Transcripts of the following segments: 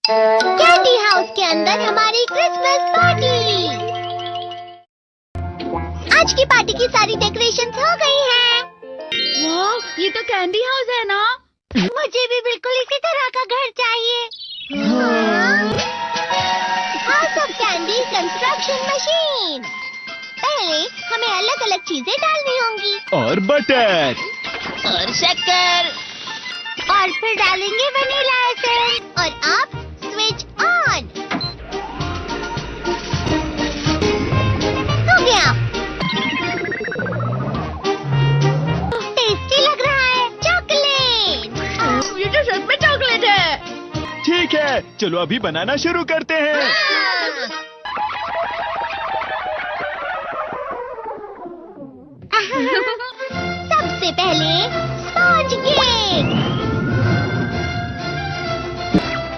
Candy house के अंदर हमारी क्रिसमस पार्टी। आज की पार्टी की सारी डेकोरेशंस हो गई हैं। वाह, ये तो कैंडी हाउस है ना? मुझे भी बिल्कुल इसी तरह का घर चाहिए। House of candy construction machine. पहले हमें अलग अलग चीजें डालनी होंगी और बटर और शक्कर, और फिर डालेंगे वनीला एसेंस और अब स्विच ऑन। हो गया। टेस्टी लग रहा है। चॉकलेट। ये तो सच में चॉकलेट है। ठीक है, चलो अभी बनाना शुरू करते हैं। सबसे पहले स्पॉन्ज केक,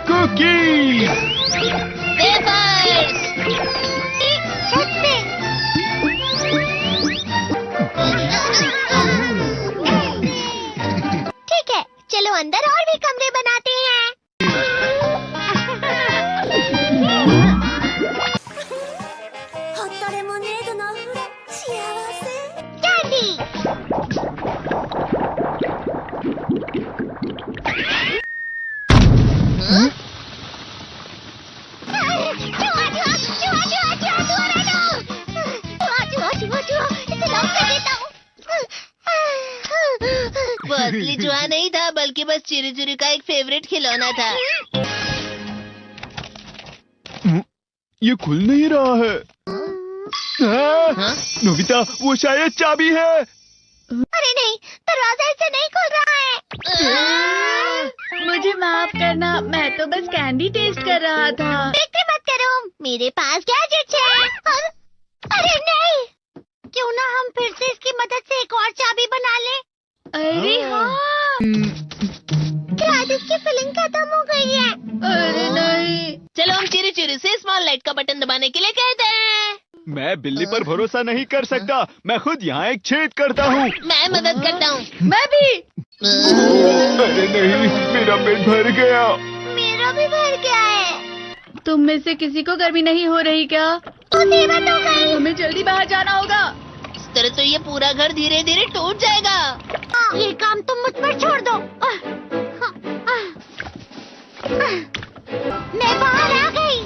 कुकीज, वेफर्स, छत पे। ठीक है, चलो अंदर और भी कमरे बनाते हैं। वो असली चूहा नहीं था, बल्कि बस चिरी चिरी का एक फेवरेट खिलौना था। ये खुल नहीं रहा है। नोबिता, वो शायद चाबी है। अरे नहीं, दरवाजा ऐसे नहीं खुल रहा है। मुझे माफ करना, मैं तो बस कैंडी टेस्ट कर रहा था। फिक्र मत करो, मेरे पास गैजेट्स है। अरे नहीं, क्यों ना हम फिर से इसकी मदद से एक और चाबी बना लें। अरे हाँ। शायद इसकी फिलिंग खत्म हो गई है। अरे नहीं। चलो हम चिरी चिरी से स्मॉल लाइट का बटन दबाने के लिए कहते हैं। मैं बिल्ली पर भरोसा नहीं कर सकता। मैं खुद यहाँ एक छेद करता हूँ। मैं मदद करता हूँ। मैं भी। अरे नहीं, मेरा पेट भर गया। मेरा भी भर गया है। तुम में से किसी को गर्मी नहीं हो रही क्या? मुसीबत हो गई। हमें जल्दी बाहर जाना होगा। इस तरह तो ये पूरा घर धीरे धीरे टूट जाएगा। ये काम तुम मुझ पर छोड़ दो। मैं बाहर आ गई।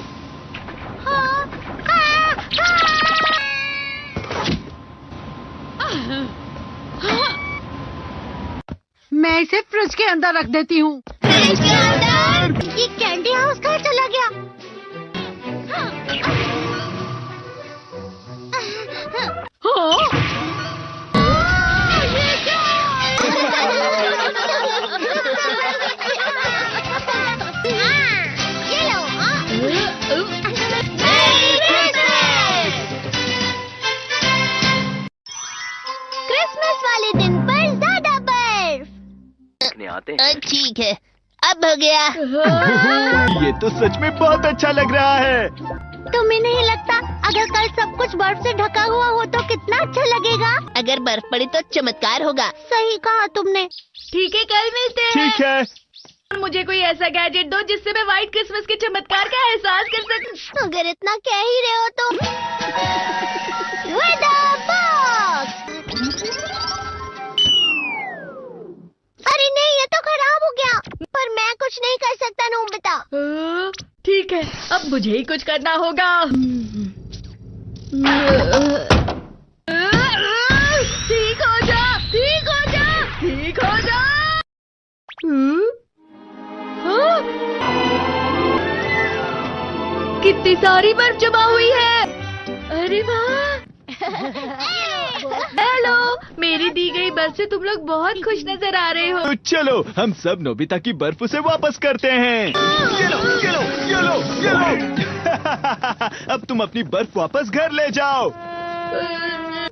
मैं इसे फ्रिज के अंदर रख देती हूँ। फ्रिज के अंदर? ये कैंडी हाउस कहाँ चला गया? ये लो। क्रिसमस वाले दिन पर ज्यादा बर्फ। ठीक है, अब हो गया। ये तो सच में बहुत अच्छा लग रहा है। तुम्हें नहीं लगता अगर कल सब कुछ बर्फ से ढका हुआ हो तो कितना अच्छा लगेगा? अगर बर्फ पड़ी तो चमत्कार होगा। सही कहा तुमने। ठीक है, कल मिलते हैं। ठीक है। मुझे कोई ऐसा गैजेट दो जिससे मैं व्हाइट क्रिसमस के चमत्कार का एहसास कर सकूं। अगर इतना कह ही रहे हो तो वेदर बॉक्स। अरे नहीं, ये तो खराब हो गया। पर मैं कुछ नहीं कर सकता नोबिता। ठीक है, अब मुझे ही कुछ करना होगा। ठीक हो जा, ठीक हो जा, ठीक हो जा। कितनी सारी बर्फ जमा हुई है। अरे वाह। हेलो, मेरी दी गई बर्फ से तुम लोग बहुत खुश नजर आ रहे हो। तो चलो हम सब नोबिता की बर्फ उसे वापस करते हैं। ये लो, ये लो, ये लो, ये लो। अब तुम अपनी बर्फ वापस घर ले जाओ।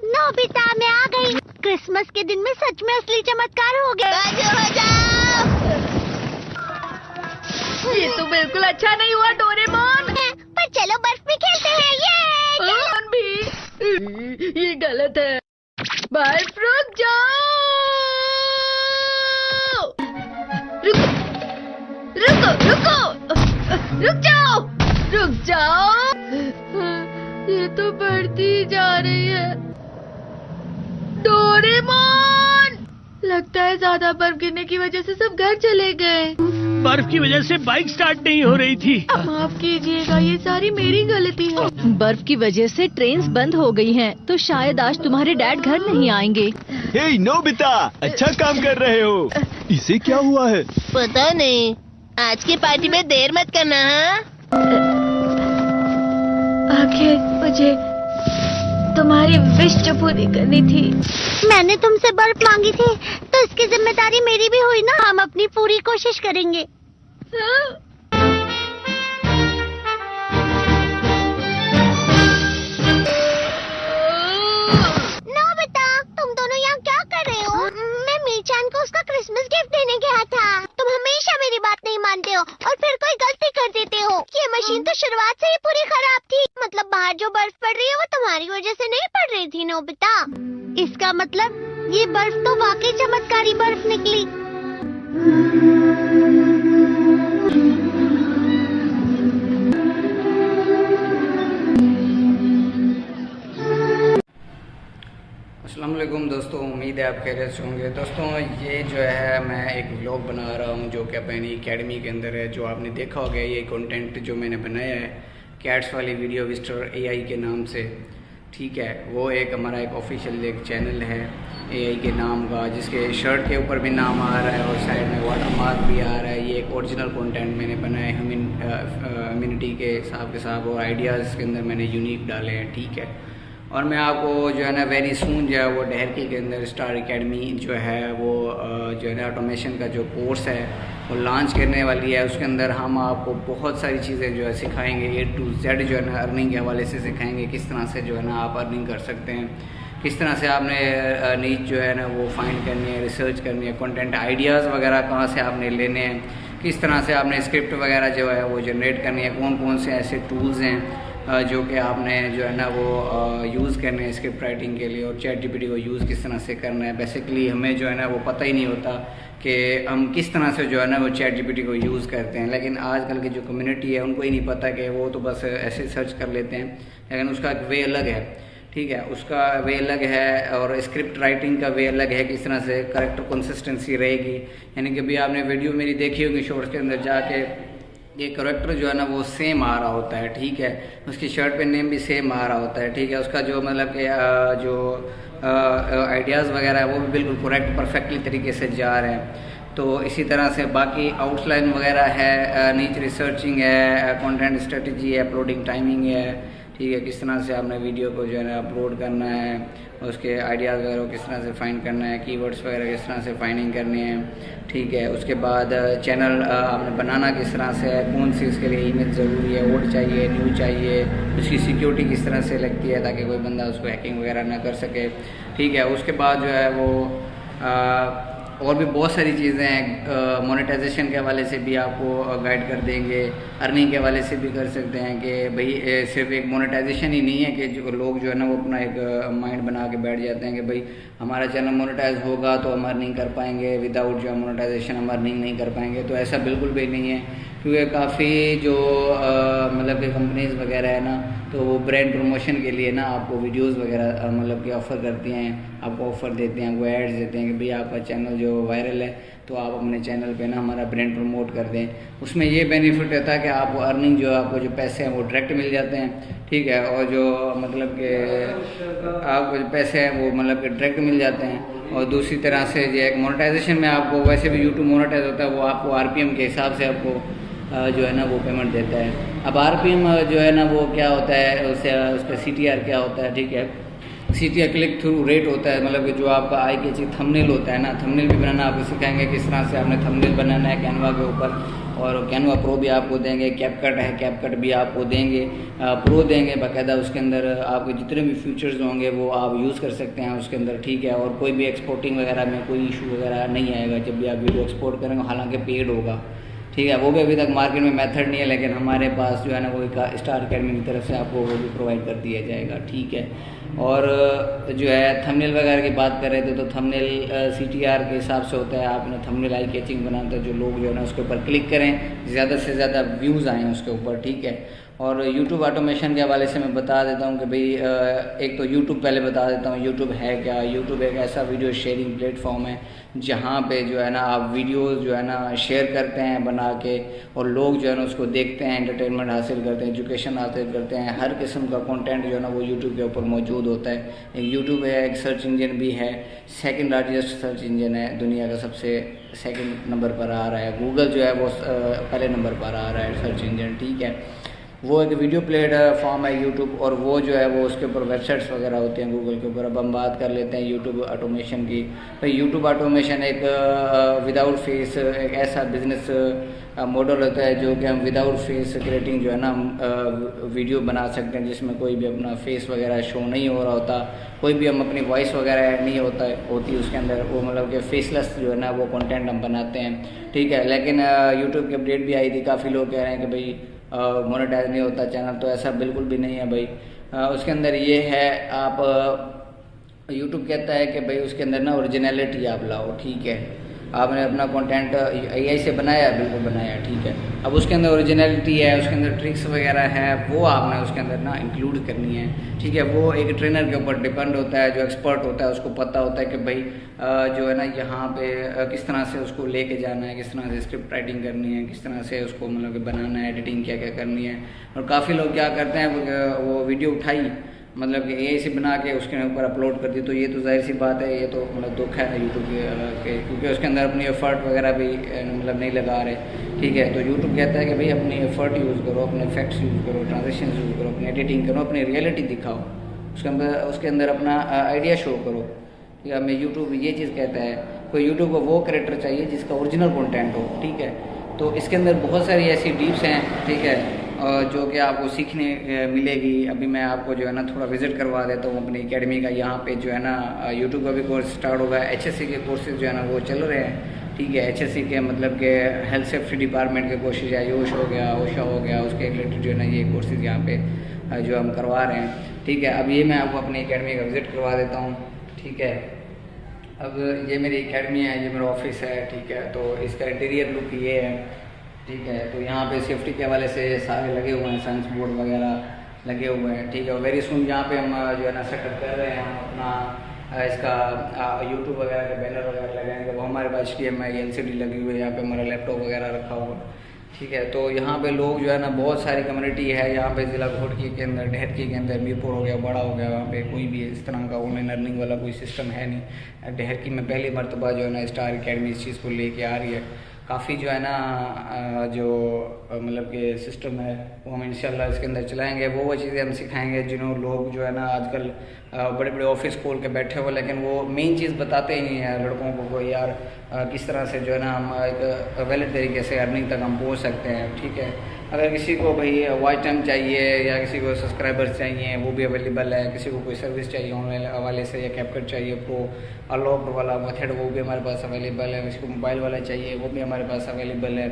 नोबिता, मैं आ गई। क्रिसमस के दिन में सच में असली चमत्कार हो गया। ये तो बिल्कुल अच्छा नहीं हुआ डोरेमोन। पर चलो बर्फ में खेलते हैं। ये भी ये गलत है। बर्फ रुक जाओ। रुको रुको रुको। रुक जाओ, रुक जाओ। ये तो बढ़ती ही जा रही है। डोरेमोन, लगता है ज्यादा बर्फ गिरने की वजह से सब घर चले गए। बर्फ की वजह से बाइक स्टार्ट नहीं हो रही थी। माफ कीजिएगा, ये सारी मेरी गलती है। बर्फ की वजह से ट्रेन्स बंद हो गई हैं, तो शायद आज तुम्हारे डैड घर नहीं आएंगे। हे नोबिता, अच्छा काम कर रहे हो। इसे क्या हुआ है? पता नहीं, आज की पार्टी में देर मत करना। हाँ, आखिर मुझे तुम्हारी विश जो पूरी करनी थी। मैंने तुमसे बर्फ मांगी थी, तो इसकी जिम्मेदारी मेरी भी हुई ना। हम अपनी पूरी कोशिश करेंगे। नोबिता, तुम दोनों यहाँ क्या कर रहे हो? मैं मीरचान को उसका क्रिसमस गिफ्ट देने गया था। तुम हमेशा मेरी बात नहीं मानते हो और फिर कोई गलती कर देते हो। ये मशीन तो शुरुआत से ही पूरी खराब थी। मतलब बाहर जो बर्फ पड़ रही है वो तुम्हारी वजह से नहीं पड़ रही थी नोबिता। इसका मतलब ये बर्फ तो वाकई चमत्कारी बर्फ निकली। अस्सलाम वालेकुम दोस्तों, उम्मीद है आप खैरियत से होंगे। दोस्तों, ये जो है मैं एक व्लॉग बना रहा हूँ जो कि अपनी एकेडमी के अंदर है। जो आपने देखा होगा, ये कंटेंट जो मैंने बनाया है कैट्स वाली वीडियो विस्टर AI के नाम से, ठीक है। वो एक हमारा एक ऑफिशियल एक चैनल है AI के नाम का, जिसके शर्ट के ऊपर भी नाम आ रहा है और साइड में वाटर मार्क भी आ रहा है। ये एक ओरिजिनल कंटेंट मैंने बनाया है ह्यूमैनिटी के साथ और आइडियाज़ के अंदर मैंने यूनिक डाले हैं, ठीक है। और मैं आपको जो है ना वेरी सून जो है वो डहरकी के अंदर स्टार एकेडमी जो है वो जो है ना ऑटोमेशन का जो कोर्स है वो लॉन्च करने वाली है। उसके अंदर हम आपको बहुत सारी चीज़ें जो है सिखाएंगे, A to Z जो है ना अर्निंग के हवाले से सिखाएंगे। किस तरह से जो है ना आप अर्निंग कर सकते हैं, किस तरह से आपने नीच जो है ना वो फाइंड करनी है, रिसर्च करनी है, कंटेंट आइडियाज़ वगैरह कहाँ से आपने लेने हैं, किस तरह से आपने स्क्रिप्ट वगैरह जो है वो जनरेट करनी है, कौन कौन से ऐसे टूल्स हैं जो कि आपने जो है ना वो यूज़ करने हैं स्क्रिप्ट राइटिंग के लिए, और ChatGPT को यूज़ किस तरह से करना है। बेसिकली हमें जो है ना वो पता ही नहीं होता कि हम किस तरह से जो है ना वो ChatGPT को यूज़ करते हैं। लेकिन आजकल की जो कम्युनिटी है उनको ही नहीं पता कि वो तो बस ऐसे सर्च कर लेते हैं, लेकिन उसका एक वे अलग है, ठीक है। उसका वे अलग है और स्क्रिप्ट राइटिंग का वे अलग है। किस तरह से करेक्टर कंसिस्टेंसी रहेगी, यानी कि अभी आपने वीडियो मेरी देखी होगी शॉर्ट्स के अंदर जाके, ये करेक्टर जो है ना वो सेम आ रहा होता है, ठीक है। उसकी शर्ट पे नेम भी सेम आ रहा होता है, ठीक है। उसका जो मतलब कि जो आइडियाज़ वगैरह है वो भी बिल्कुल करेक्ट परफेक्टली तरीके से जा रहे हैं। तो इसी तरह से बाकी आउटलाइन वगैरह है, नीच रिसर्चिंग है, कंटेंट स्ट्रेटजी है, अपलोडिंग टाइमिंग है, ठीक है। किस तरह से आपने वीडियो को जो है ना अपलोड करना है, उसके आइडियाज़ वगैरह किस तरह से फाइंड करना है, कीवर्ड्स वगैरह किस तरह से फाइंडिंग करनी है, ठीक है। उसके बाद चैनल आपने बनाना किस तरह से है, कौन सी उसके लिए ईमेल ज़रूरी है, ओड चाहिए, न्यू चाहिए, उसकी सिक्योरिटी किस तरह से लगती है ताकि कोई बंदा उसको हैकिंग वगैरह ना कर सके, ठीक है। उसके बाद जो है वो और भी बहुत सारी चीज़ें हैं। मोनेटाइजेशन के हवाले से भी आपको गाइड कर देंगे, अर्निंग के हवाले से भी कर सकते हैं कि भाई सिर्फ एक मोनेटाइजेशन ही नहीं है कि जो लोग जो है ना वो अपना एक माइंड बना के बैठ जाते हैं कि भाई हमारा चैनल मोनेटाइज होगा तो हम अर्निंग कर पाएंगे, विदाउट जो है मोनेटाइजेशन हम अर्निंग नहीं कर पाएंगे। तो ऐसा बिल्कुल भी नहीं है, क्योंकि काफ़ी जो मतलब कि कंपनीज वगैरह है ना, तो वो ब्रांड प्रमोशन के लिए ना आपको वीडियोस वगैरह मतलब कि ऑफ़र करती हैं, आपको ऑफ़र देते हैं, आपको एड्स देते हैं कि भाई आपका चैनल जो वायरल है तो आप अपने चैनल पे ना हमारा ब्रांड प्रमोट कर दें। उसमें ये बेनिफिट रहता है कि आपको अर्निंग जो है आपको जो पैसे हैं वो डायरेक्ट मिल जाते हैं, ठीक है। और जो मतलब कि आपको जो पैसे हैं वो मतलब कि डायरेक्ट मिल जाते हैं। और दूसरी तरह से जो एक मोनेटाइजेशन में आपको वैसे भी यूट्यूब मोनेटाइज होता है, वो आपको RPM के हिसाब से आपको जो है ना वो पेमेंट देता है। अब RPM जो है ना वो क्या होता है, उसका CTR क्या होता है, ठीक है। CTR क्लिक थ्रू रेट होता है, मतलब कि जो आपका आई के चीज थंबनेल होता है ना, थंबनेल भी बनाना आपको सिखाएंगे किस तरह से आपने थंबनेल बनाना है कैनवा के ऊपर। और कैनवा प्रो भी आपको देंगे, कैपकट है कैपकट भी आपको देंगे, प्रो देंगे बाकायदा। उसके अंदर आपको जितने भी फीचर्स होंगे वो आप यूज़ कर सकते हैं उसके अंदर, ठीक है। और कोई भी एक्सपोर्टिंग वगैरह में कोई इशू वगैरह नहीं आएगा जब भी आप वीडियो एक्सपोर्ट करेंगे, हालांकि पेड होगा, ठीक है। वो भी अभी तक मार्केट में मेथड नहीं है, लेकिन हमारे पास जो है ना वो एक स्टार एकेडमी की तरफ से आपको वो भी प्रोवाइड कर दिया जाएगा, ठीक है। और जो है थंबनेल वगैरह की बात कर रहे थे, तो थंबनेल CTR के हिसाब से होता है। आपने थंबनेल आई कैचिंग बनाता है, जो लोग जो है ना उसके ऊपर क्लिक करें, ज़्यादा से ज़्यादा व्यूज़ आएँ उसके ऊपर, ठीक है। और YouTube ऑटोमेशन के हवाले से मैं बता देता हूँ कि भाई एक तो YouTube पहले बता देता हूँ YouTube है क्या। YouTube एक ऐसा वीडियो शेयरिंग प्लेटफॉर्म है जहाँ पे जो है ना आप वीडियोस जो है ना शेयर करते हैं बना के, और लोग जो है ना उसको देखते हैं, एंटरटेनमेंट हासिल करते हैं, एजुकेशन हासिल करते हैं। हर किस्म का कंटेंट जो है ना वो YouTube के ऊपर मौजूद होता है। एक YouTube है, एक सर्च इंजन भी है, सेकंड लार्जेस्ट सर्च इंजन है दुनिया का, सबसे सेकंड नंबर पर आ रहा है। गूगल जो है वो पहले नंबर पर आ रहा है सर्च इंजन, ठीक है। वो एक वीडियो प्लेटफॉर्म है YouTube, और वो जो है वो उसके ऊपर वेबसाइट्स वगैरह होती हैं गूगल के ऊपर। अब हम बात कर लेते हैं YouTube ऑटोमेशन की। तो YouTube ऑटोमेशन एक विदाउट फेस एक ऐसा बिजनेस मॉडल होता है जो कि हम विदाउट फेस क्रिएटिंग जो है ना वीडियो बना सकते हैं, जिसमें कोई भी अपना फेस वगैरह शो नहीं हो रहा होता, कोई भी हम अपनी वॉइस वगैरह ऐड नहीं होती उसके अंदर। वो मतलब कि फेसलेस जो है ना वो कंटेंट हम बनाते हैं, ठीक है। लेकिन YouTube की अपडेट भी आई थी, काफ़ी लोग कह रहे हैं कि भाई मोनेटाइज नहीं होता चैनल, तो ऐसा बिल्कुल भी नहीं है भाई। उसके अंदर ये है, आप YouTube कहता है कि भाई उसके अंदर ना ओरिजिनलिटी आप लाओ, ठीक है। आपने अपना कंटेंट AI से बनाया, बिल्कुल बनाया, ठीक है। अब उसके अंदर ओरिजिनलिटी है, उसके अंदर ट्रिक्स वगैरह है, वो आपने उसके अंदर ना इंक्लूड करनी है, ठीक है। वो एक ट्रेनर के ऊपर डिपेंड होता है, जो एक्सपर्ट होता है उसको पता होता है कि भाई जो है ना यहाँ पे किस तरह से उसको लेके जाना है, किस तरह से स्क्रिप्ट राइटिंग करनी है, किस तरह से उसको मतलब कि बनाना है, एडिटिंग क्या क्या करनी है। और काफ़ी लोग क्या करते हैं, वो वीडियो उठाई मतलब कि AI से बना के उसके ऊपर अपलोड कर दी, तो ये तो जाहिर सी बात है, ये तो मतलब दुख है YouTube के, क्योंकि उसके अंदर अपनी एफर्ट वगैरह भी मतलब नहीं लगा रहे, ठीक है। तो YouTube कहता है कि भाई अपनी एफर्ट यूज़ करो, अपने इफेक्ट्स यूज़ करो, ट्रांजिशन यूज़ करो, अपनी एडिटिंग करो, अपनी रियलिटी दिखाओ, उसके अंदर अपना आइडिया शो करो। या मैं YouTube ये चीज़ कहता है, कोई YouTube को वो कैरेक्टर चाहिए जिसका ओरिजिनल कंटेंट हो, ठीक है। तो इसके अंदर बहुत सारी ऐसी टिप्स हैं, ठीक है, जो कि आपको सीखने मिलेगी। अभी मैं आपको जो है ना थोड़ा विजिट करवा देता हूँ अपनी एकेडमी का। यहाँ पे जो है ना YouTube का भी कोर्स स्टार्ट होगा, HSC के कोर्सेज जो है ना वो चल रहे हैं, ठीक है। HSC के मतलब के हेल्थ सेफ्टी डिपार्टमेंट के कोर्सेज है, आयुष हो गया, ओशा हो गया, उसके रिलेटेड जो है ना ये कोर्सेज यहाँ पे जो हम करवा रहे हैं, ठीक है। अब ये मैं आपको अपनी एकेडमी का विजिट करवा देता हूँ, ठीक है। अब ये मेरी एकेडमी है, ये मेरा ऑफिस है, ठीक है। तो इसका इंटीरियर लुक ये है, ठीक है। तो यहाँ पे सेफ्टी के हवाले से सारे लगे हुए हैं, सेंस बोर्ड वगैरह लगे हुए हैं, ठीक है। वेरी सुन यहाँ पे हम जो है ना सेटअप कर रहे हैं, हम अपना इसका YouTube वगैरह के बैनर वगैरह लगाएंगे। वो हमारे पास HDMI LCD लगी हुई है, यहाँ पे हमारा लैपटॉप वगैरह रखा हुआ, ठीक है। तो यहाँ पे लोग जो है ना बहुत सारी कम्युनिटी है यहाँ पे, ज़िला घोटकी के अंदर, ढेरकी के अंदर, मीरपुर हो गया, बड़ा हो गया, वहाँ पे कोई भी इस तरह का ऑनलाइन अर्निंग वाला कोई सिस्टम है नहीं। ढेरकी में पहली मरतबा जो है ना स्टार अकेडमी इस चीज़ को लेके आ रही है। काफ़ी जो है ना जो मतलब कि सिस्टम है वो हम इंशाल्लाह इसके अंदर चलाएंगे। वो चीज़ें हम सिखाएंगे जिन्होंने लोग जो है ना आजकल बड़े बड़े ऑफिस खोल के बैठे हुए, लेकिन वो मेन चीज़ बताते ही नहीं है लड़कों को यार किस तरह से जो है ना हम एक वैलिड तरीके से अर्निंग तक हम पहुँच सकते हैं, ठीक है। अगर किसी को भाई वॉच टाइम चाहिए या किसी को सब्सक्राइबर्स चाहिए वो भी अवेलेबल है, किसी को कोई सर्विस चाहिए ऑनलाइन हवाले से या कैपकट चाहिए प्रो अनलॉक्ड वाला मेथड वो भी हमारे पास अवेलेबल है, किसी को मोबाइल वाला चाहिए वो भी हमारे पास अवेलेबल है।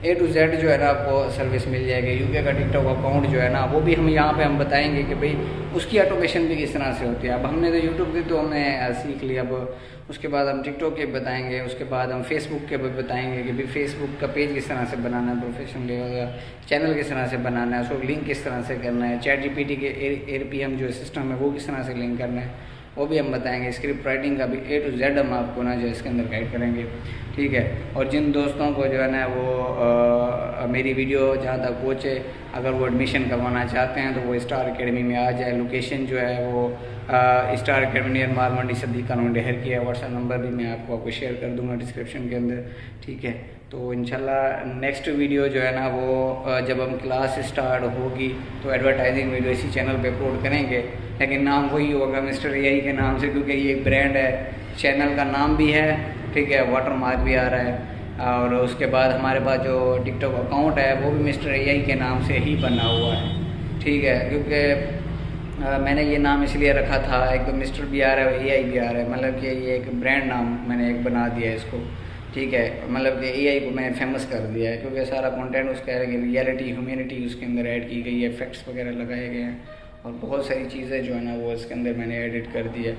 A to Z जो है ना आपको सर्विस मिल जाएगी। UK का टिकटॉक अकाउंट जो है ना वो भी हम यहाँ पे हम बताएंगे कि भाई उसकी ऑटोमेशन भी किस तरह से होती है। अब हमने तो यूट्यूब की तो हमने सीख लिया, अब उसके बाद हम टिकटॉक के बताएंगे, उसके बाद हम फेसबुक के भी बताएंगे कि भाई फेसबुक का पेज किस तरह से बनाना है प्रोफेशनली, चैनल किस तरह से बनाना है, उसको लिंक किस तरह से करना है, ChatGPT के ARPM जो सिस्टम है वो किस तरह से लिंक करना है वो भी हम बताएंगे। स्क्रिप्ट राइटिंग का भी A to Z हम आपको ना जो इसके अंदर गाइड करेंगे, ठीक है। और जिन दोस्तों को जो है ना वो मेरी वीडियो जहाँ तक पहुँचे, अगर वो एडमिशन करवाना चाहते हैं तो वो स्टार एकेडमी में आ जाए। लोकेशन जो है वो स्टार एकेडमी नियर माल मंडी सद्दीक कॉलोनी ढेर की है। व्हाट्सएप नंबर भी मैं आपको शेयर कर दूंगा डिस्क्रिप्शन के अंदर, ठीक है। तो इंशाल्लाह नेक्स्ट वीडियो जो है ना वो जब हम क्लास स्टार्ट होगी तो एडवर्टाइजिंग वीडियो इसी चैनल पे अपलोड करेंगे, लेकिन नाम वही होगा मिस्टर AI के नाम से, क्योंकि ये एक ब्रांड है, चैनल का नाम भी है, ठीक है, वाटर मार्क भी आ रहा है। और उसके बाद हमारे पास जो टिकटॉक अकाउंट है वो भी मिस्टर AI के नाम से ही बना हुआ है, ठीक है। क्योंकि मैंने ये नाम इसलिए रखा था, एक तो मिस्टर भी आ रहा है AI भी आ रहा है, मतलब कि ये एक ब्रांड नाम मैंने एक बना दिया है इसको, ठीक है। मतलब कि AI को मैंने फेमस कर दिया है क्योंकि सारा कंटेंट उसका है, रियलिटी ह्यूमैनिटी उसके अंदर ऐड की गई है, इफेक्ट्स वगैरह लगाए गए हैं और बहुत सारी चीज़ें जो है ना वो इसके अंदर मैंने एडिट कर दी है।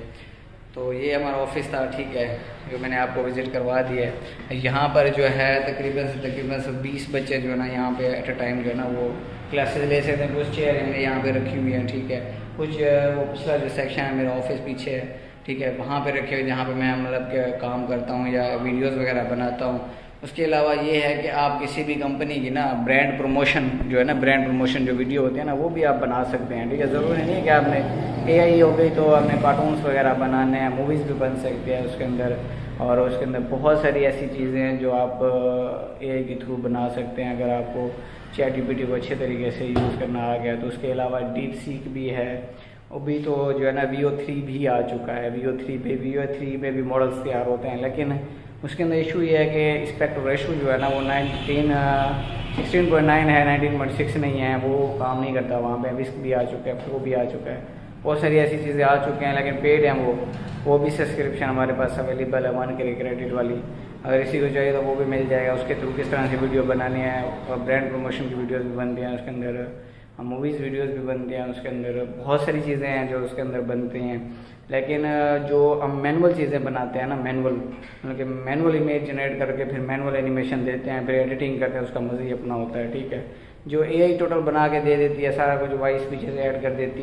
तो ये हमारा ऑफिस था, ठीक है, जो मैंने आपको विज़िट करवा दिया है। यहाँ पर जो है तकरीबन सब 20 बच्चे जो है ना यहाँ पे एट अ टाइम जो है ना वो क्लासेस ले सकते हैं। कुछ चेयर हमने यहाँ पे रखी हुई है, ठीक है, कुछ वो पिछला जो सेक्शन है मेरा ऑफिस पीछे है, ठीक है, वहाँ पे रखे हुए जहाँ पे मैं मतलब के काम करता हूँ या वीडियोस वगैरह बनाता हूँ। उसके अलावा ये है कि आप किसी भी कंपनी की ना ब्रांड प्रमोशन जो है ना, ब्रांड प्रमोशन जो वीडियो होते हैं ना वो भी आप बना सकते हैं, ठीक है। ज़रूरी नहीं है कि आपने AI हो गई तो आपने कार्टून्स वगैरह बनाने हैं, मूवीज़ भी बन सकती है उसके अंदर। और उसके अंदर बहुत सारी ऐसी चीज़ें हैं जो आप AI के थ्रू बना सकते हैं अगर आपको ChatGPT को अच्छे तरीके से यूज़ करना आ गया तो। उसके अलावा DeepSeek भी है, वो भी तो जो है ना VO3 भी आ चुका है। VO3 पे भी मॉडल्स तैयार होते हैं, लेकिन उसके अंदर इशू ये है कि एस्पेक्ट रेशो जो है ना वो 16.9 है, 19.6 नहीं है, वो काम नहीं करता वहाँ पे। विस्क भी आ चुका है, प्रो भी आ चुका है, बहुत सारी ऐसी चीज़ें आ चुकी हैं, लेकिन पेड हैं वो भी सब्सक्रिप्शन हमारे पास अवेलेबल है 1 क्रेडिट वाली। अगर इसी को चाहिए तो वो भी मिल जाएगा। उसके थ्रू किस तरह से वीडियो बनानी है, और ब्रांड प्रमोशन की वीडियोज़ भी बनती हैं उसके अंदर, मूवीज़ वीडियोज़ भी बनती हैं उसके अंदर, बहुत सारी चीज़ें हैं जो उसके अंदर बनती हैं। लेकिन जो हम मैनुअल चीज़ें बनाते हैं ना, मतलब कि मैनुअल इमेज जनरेट करके फिर मैनुअल एनिमेशन देते हैं, फिर एडिटिंग करते हैं, उसका मज़ा ही अपना होता है, ठीक है। जो AI टोटल बना के दे देती है, सारा कुछ वॉइस पीछे से ऐड कर देती है,